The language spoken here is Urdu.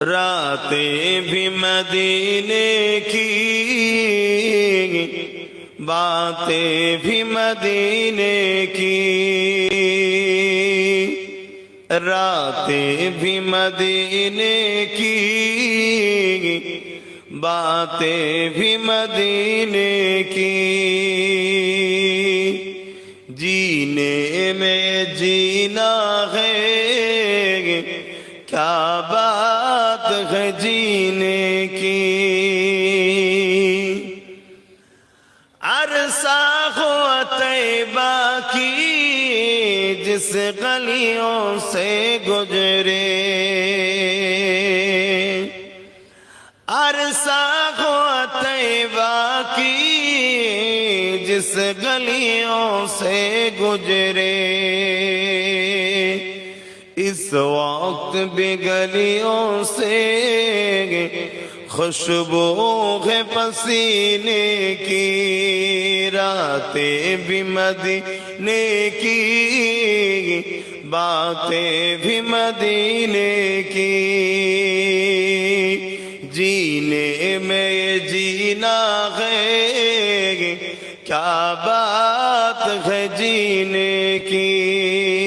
راتیں بھی مدینے کی، باتیں بھی مدینے کی، راتیں بھی مدینے کی، باتیں بھی مدینے کی، جینے میں جینا ہے کیا بات ہے جینے کی، عرصہ ہوا طیبہ کی جس گلیوں سے گزرے، عرصہ ہوا طیبہ کی جس گلیوں سے گزرے، اس وقت بھی گلیوں سے خوشبو ہے پسینے کی، راتیں بھی مدینے کی، باتیں بھی مدینے کی، جینے میں یہ جینا ہے کیا بات ہے جینے کی۔